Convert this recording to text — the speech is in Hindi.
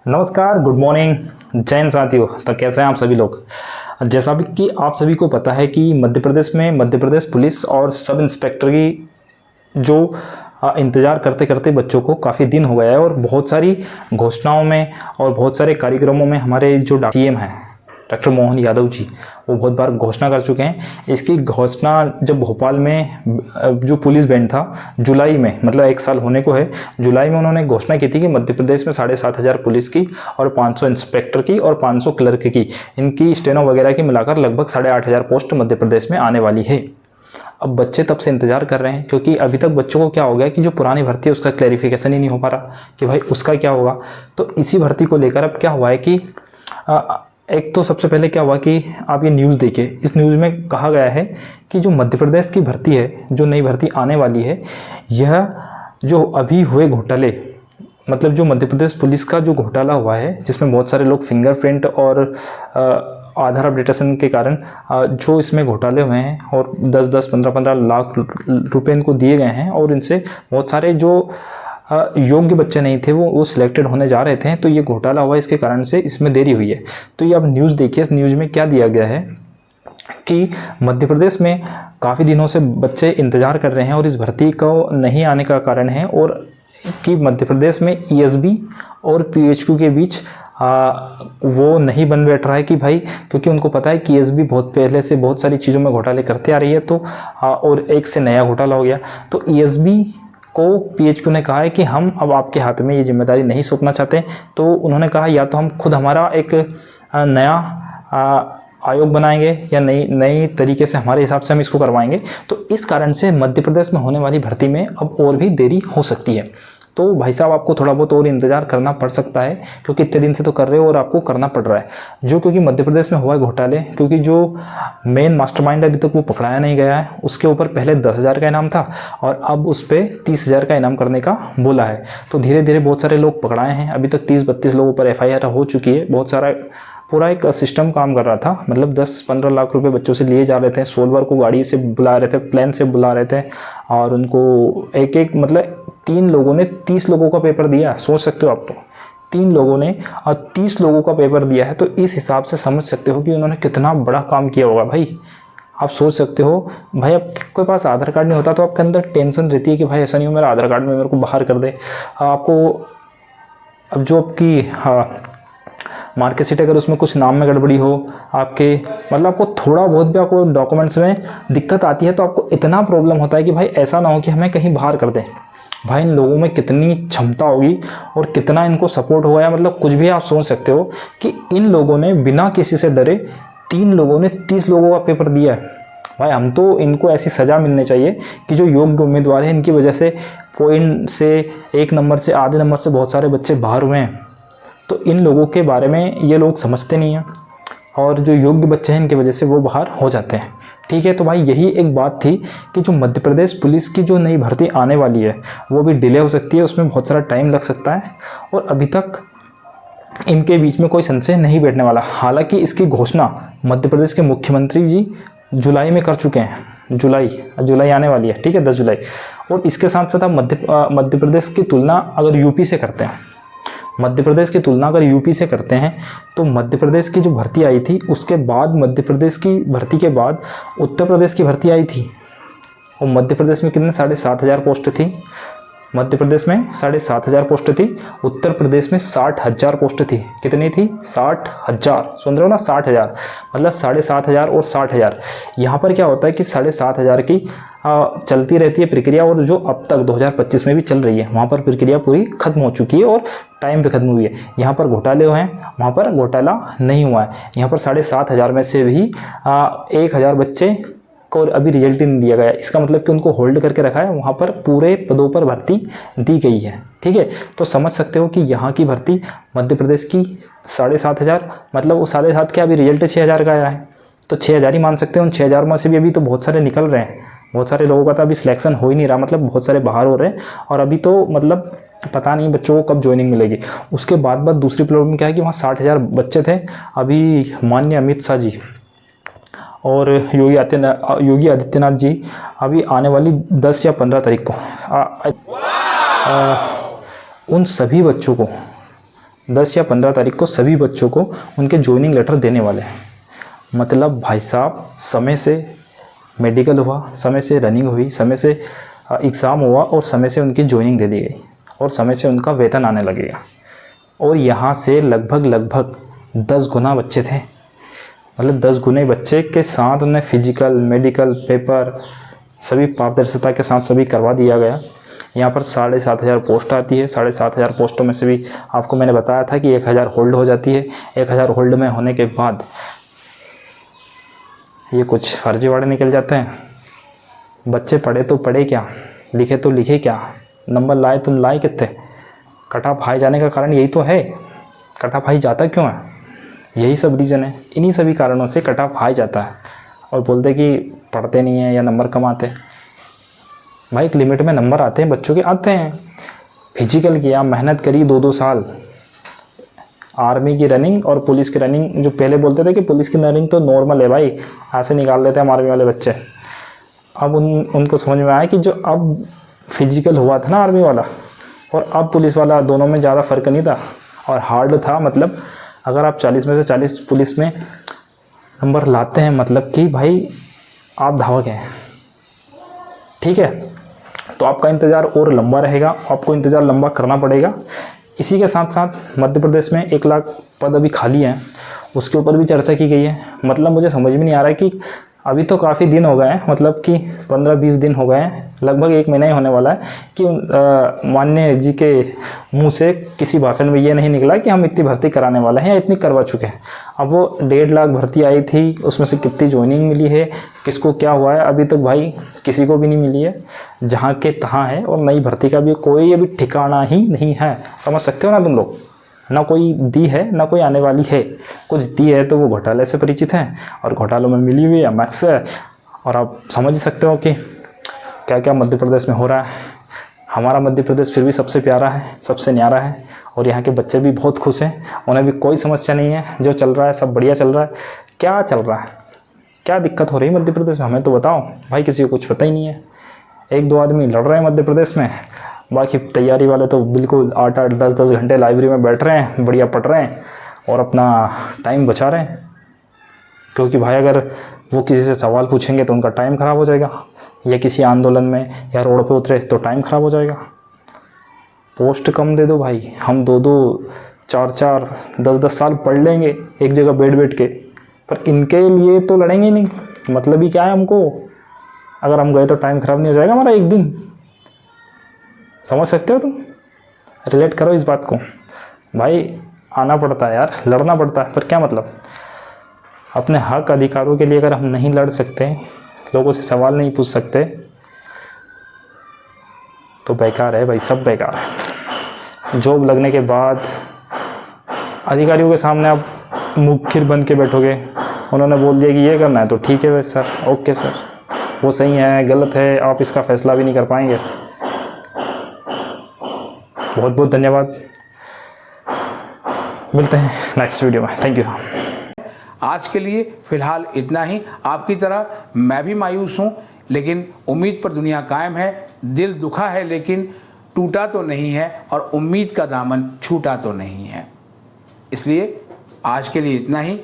नमस्कार, गुड मॉर्निंग, जय हिंद साथियों। तो कैसे हैं आप सभी लोग। जैसा भी कि आप सभी को पता है कि मध्य प्रदेश पुलिस और सब इंस्पेक्टर की जो इंतज़ार करते करते बच्चों को काफ़ी दिन हो गया है और बहुत सारी घोषणाओं में और बहुत सारे कार्यक्रमों में हमारे जो सीएम हैं डॉक्टर मोहन यादव जी, वो बहुत बार घोषणा कर चुके हैं। इसकी घोषणा जब भोपाल में जो पुलिस बैंड था जुलाई में, मतलब 1 साल होने को है, जुलाई में उन्होंने घोषणा की थी कि मध्य प्रदेश में 7,500 पुलिस की और 500 इंस्पेक्टर की और 500 क्लर्क की, इनकी स्टेनो वगैरह की मिलाकर लगभग 8,500 पोस्ट मध्य प्रदेश में आने वाली है। अब बच्चे तब से इंतजार कर रहे हैं क्योंकि अभी तक बच्चों को क्या हो गया कि जो पुरानी भर्ती है उसका क्लैरिफिकेशन ही नहीं हो पा रहा कि भाई उसका क्या होगा। तो इसी भर्ती को लेकर अब क्या हुआ है कि एक तो सबसे पहले क्या हुआ कि आप ये न्यूज़ देखिए, इस न्यूज़ में कहा गया है कि जो मध्य प्रदेश की भर्ती है, जो नई भर्ती आने वाली है, यह जो अभी हुए घोटाले, मतलब जो मध्य प्रदेश पुलिस का जो घोटाला हुआ है जिसमें बहुत सारे लोग फिंगरप्रिंट और आधार अपडेटेशन के कारण जो इसमें घोटाले हुए हैं और 10-10, 15-15 लाख रुपए इनको दिए गए हैं और इनसे बहुत सारे जो योग्य बच्चे नहीं थे वो सिलेक्टेड होने जा रहे थे। तो ये घोटाला हुआ, इसके कारण से इसमें देरी हुई है। तो ये अब न्यूज़ देखिए, इस न्यूज़ में क्या दिया गया है कि मध्य प्रदेश में काफ़ी दिनों से बच्चे इंतज़ार कर रहे हैं और इस भर्ती को नहीं आने का कारण है और कि मध्य प्रदेश में ईएसबी और पीएचक्यू के बीच वो नहीं बन बैठ रहा है कि भाई, क्योंकि उनको पता है कि ईएसबी बहुत पहले से बहुत सारी चीज़ों में घोटाले करते आ रही है, तो और एक से नया घोटाला हो गया। तो ईएसबी को पीएचक्यू ने कहा है कि हम अब आपके हाथ में ये जिम्मेदारी नहीं सौंपना चाहते। तो उन्होंने कहा या तो हम खुद हमारा एक नया आयोग बनाएंगे या नई तरीके से हमारे हिसाब से हम इसको करवाएंगे। तो इस कारण से मध्य प्रदेश में होने वाली भर्ती में अब और भी देरी हो सकती है। तो भाई साहब, आपको थोड़ा बहुत और इंतज़ार करना पड़ सकता है क्योंकि इतने दिन से तो कर रहे हो और आपको करना पड़ रहा है जो, क्योंकि मध्य प्रदेश में हुआ है घोटाले, क्योंकि जो मेन मास्टरमाइंड अभी तक वो पकड़ाया नहीं गया है। उसके ऊपर पहले 10,000 का इनाम था और अब उस पर 30,000 का इनाम करने का बोला है। तो धीरे धीरे बहुत सारे लोग पकड़ाए हैं। अभी तक 30-32 लोगों पर FIR हो चुकी है। बहुत सारा पूरा एक सिस्टम काम कर रहा था, मतलब 10-15 लाख रुपए बच्चों से लिए जा रहे थे। 16 को गाड़ी से बुला रहे थे, प्लेन से बुला रहे थे और उनको एक मतलब 3 लोगों ने 30 लोगों का पेपर दिया। सोच सकते हो आप, तो 3 लोगों ने और 30 लोगों का पेपर दिया है। तो इस हिसाब से समझ सकते हो कि उन्होंने कितना बड़ा काम किया होगा भाई। आप सोच सकते हो भाई, आपके पास आधार कार्ड नहीं होता तो आपके अंदर टेंशन रहती है कि भाई ऐसा नहीं हो मेरा आधार कार्ड में मेरे को बाहर कर दे। आपको अब जो आपकी मार्कशीट अगर उसमें कुछ नाम में गड़बड़ी हो, आपके मतलब आपको थोड़ा बहुत भी आपको डॉक्यूमेंट्स में दिक्कत आती है तो आपको इतना प्रॉब्लम होता है कि भाई ऐसा ना हो कि हमें कहीं बाहर कर दें। भाई इन लोगों में कितनी क्षमता होगी और कितना इनको सपोर्ट हुआ है, मतलब कुछ भी आप सोच सकते हो कि इन लोगों ने बिना किसी से डरे 3 लोगों ने 30 लोगों का पेपर दिया है। भाई हम तो इनको ऐसी सज़ा मिलनी चाहिए कि जो योग्य उम्मीदवार हैं इनकी वजह से पॉइंट से 1 नंबर से आधे नंबर से बहुत सारे बच्चे बाहर हुए हैं। तो इन लोगों के बारे में ये लोग समझते नहीं हैं और जो योग्य बच्चे हैं इनकी वजह से वो बाहर हो जाते हैं। ठीक है, तो भाई यही एक बात थी कि जो मध्य प्रदेश पुलिस की जो नई भर्ती आने वाली है वो भी डिले हो सकती है, उसमें बहुत सारा टाइम लग सकता है और अभी तक इनके बीच में कोई संशय नहीं बैठने वाला। हालांकि इसकी घोषणा मध्य प्रदेश के मुख्यमंत्री जी जुलाई में कर चुके हैं। जुलाई आने वाली है, ठीक है, 10 जुलाई। और इसके साथ साथ आप मध्य प्रदेश की तुलना अगर यूपी से करते हैं, मध्य प्रदेश की तुलना अगर यूपी से करते हैं तो मध्य प्रदेश की जो भर्ती आई थी उसके बाद, मध्य प्रदेश की भर्ती के बाद उत्तर प्रदेश की भर्ती आई थी और मध्य प्रदेश में कितने 7,500 पोस्ट थी। मध्य प्रदेश में 7,500 पोस्ट थी, उत्तर प्रदेश में 60,000 पोस्ट थी। कितनी थी? 60,000। सुन रहे हो ना, 60,000, मतलब 7,500 और 60,000। यहाँ पर क्या होता है कि 7,500 की चलती रहती है प्रक्रिया और जो अब तक 2025 में भी चल रही है वहाँ पर प्रक्रिया पूरी खत्म हो चुकी है और टाइम पे खत्म हुई है। यहाँ पर घोटाले हुए हैं, वहाँ पर घोटाला नहीं हुआ है। यहाँ पर 7,500 में से भी 1,000 बच्चे को अभी रिजल्ट ही नहीं दिया गया। इसका मतलब कि उनको होल्ड करके रखा है, वहाँ पर पूरे पदों पर भर्ती दी गई है। ठीक है, तो समझ सकते हो कि यहाँ की भर्ती मध्य प्रदेश की 7,500, मतलब वो 7,500 के अभी रिजल्ट 6,000 का आया है, तो 6,000 ही मान सकते हैं। उन 6,000 में से भी अभी तो बहुत सारे निकल रहे हैं, बहुत सारे लोगों का तो अभी सिलेक्शन हो ही नहीं रहा, मतलब बहुत सारे बाहर हो रहे हैं और अभी तो मतलब पता नहीं बच्चों को कब ज्वाइनिंग मिलेगी। उसके बाद दूसरी प्रॉब्लम क्या है कि वहाँ 60,000 बच्चे थे। अभी माननीय अमित शाह जी और योगी आदित्यनाथ जी अभी आने वाली 10 या 15 तारीख को उन सभी बच्चों को 10 या 15 तारीख को सभी बच्चों को उनके ज्वाइनिंग लेटर देने वाले हैं। मतलब भाई साहब, समय से मेडिकल हुआ, समय से रनिंग हुई, समय से एग्ज़ाम हुआ और समय से उनकी ज्वाइनिंग दे दी गई और समय से उनका वेतन आने लगेगा। और यहाँ से लगभग 10 गुना बच्चे थे, मतलब 10 गुने बच्चे के साथ उन्हें फिजिकल, मेडिकल, पेपर सभी पारदर्शिता के साथ सभी करवा दिया गया। यहाँ पर 7,500 पोस्ट आती है। 7,500 पोस्टों में से भी आपको मैंने बताया था कि 1,000 होल्ड हो जाती है। 1,000 होल्ड में होने के बाद ये कुछ फर्जीवाड़े निकल जाते हैं। बच्चे पढ़े तो पढ़े क्या, लिखे तो लिखे क्या, नंबर लाए तो लाए कितने। कट ऑफ हाई जाने का कारण यही तो है। कट ऑफ हाई जाता क्यों है? यही सब रीज़न है। इन्हीं सभी कारणों से कट ऑफ हाई जाता है और बोलते कि पढ़ते नहीं हैं या नंबर कम आते हैं। भाई एक लिमिट में नंबर आते हैं, बच्चों के आते हैं। फिजिकल किया, मेहनत करी 2-2 साल। आर्मी की रनिंग और पुलिस की रनिंग, जो पहले बोलते थे कि पुलिस की रनिंग तो नॉर्मल है भाई, ऐसे निकाल देते हैं आर्मी वाले बच्चे। अब उनको समझ में आया कि जो अब फिजिकल हुआ था ना आर्मी वाला और अब पुलिस वाला, दोनों में ज़्यादा फ़र्क नहीं था और हार्ड था। मतलब अगर आप 40 में से 40 पुलिस में नंबर लाते हैं, मतलब कि भाई आप धावक हैं, ठीक है। तो आपका इंतज़ार और लंबा रहेगा, आपको इंतज़ार लंबा करना पड़ेगा। इसी के साथ साथ मध्य प्रदेश में 1 लाख पद अभी खाली हैं, उसके ऊपर भी चर्चा की गई है। मतलब मुझे समझ में नहीं आ रहा है कि अभी तो काफ़ी दिन हो गए हैं, मतलब कि 15-20 दिन हो गए हैं, लगभग 1 महीना ही होने वाला है कि माननीय जी के मुंह से किसी भाषण में ये नहीं निकला कि हम इतनी भर्ती कराने वाले हैं या इतनी करवा चुके हैं। अब वो 1.5 लाख भर्ती आई थी, उसमें से कितनी ज्वाइनिंग मिली है, किसको क्या हुआ है, अभी तक भाई किसी को भी नहीं मिली है। जहाँ के तहाँ है और नई भर्ती का भी कोई अभी ठिकाना ही नहीं है। समझ सकते हो ना तुम लोग? ना कोई दी है ना कोई आने वाली है। कुछ दी है तो वो घोटाले से परिचित हैं और घोटालों में मिली हुई है मैक्स है। और आप समझ ही सकते हो कि क्या क्या मध्य प्रदेश में हो रहा है। हमारा मध्य प्रदेश फिर भी सबसे प्यारा है, सबसे न्यारा है और यहाँ के बच्चे भी बहुत खुश हैं, उन्हें भी कोई समस्या नहीं है। जो चल रहा है सब बढ़िया चल रहा है। क्या चल रहा है, क्या दिक्कत हो रही है मध्य प्रदेश में, हमें तो बताओ भाई। किसी को कुछ पता ही नहीं है। 1-2 आदमी लड़ रहे हैं मध्य प्रदेश में, बाकी तैयारी वाले तो बिल्कुल 8-8, 10-10 घंटे लाइब्रेरी में बैठ रहे हैं, बढ़िया पढ़ रहे हैं और अपना टाइम बचा रहे हैं। क्योंकि भाई अगर वो किसी से सवाल पूछेंगे तो उनका टाइम ख़राब हो जाएगा, या किसी आंदोलन में या रोड पे उतरे तो टाइम ख़राब हो जाएगा। पोस्ट कम दे दो भाई, हम 2-2, 4-4, 10-10 साल पढ़ लेंगे एक जगह बैठ के, पर इनके लिए तो लड़ेंगे नहीं। मतलब ही क्या है हमको? अगर हम गए तो टाइम ख़राब नहीं हो जाएगा हमारा एक दिन? समझ सकते हो तुम? रिलेट करो इस बात को। भाई आना पड़ता है यार, लड़ना पड़ता है, पर क्या मतलब? अपने हक अधिकारों के लिए अगर हम नहीं लड़ सकते, लोगों से सवाल नहीं पूछ सकते, तो बेकार है भाई, सब बेकार है। जॉब लगने के बाद अधिकारियों के सामने आप मुखिर बन के बैठोगे, उन्होंने बोल दिया कि ये करना है तो ठीक है भाई सर, ओके सर, वो सही है गलत है आप इसका फैसला भी नहीं कर पाएंगे। बहुत बहुत धन्यवाद, मिलते हैं नेक्स्ट वीडियो में। Thank you. आज के लिए फ़िलहाल इतना ही। आपकी तरह मैं भी मायूस हूँ, लेकिन उम्मीद पर दुनिया कायम है। दिल दुखा है लेकिन टूटा तो नहीं है और उम्मीद का दामन छूटा तो नहीं है। इसलिए आज के लिए इतना ही।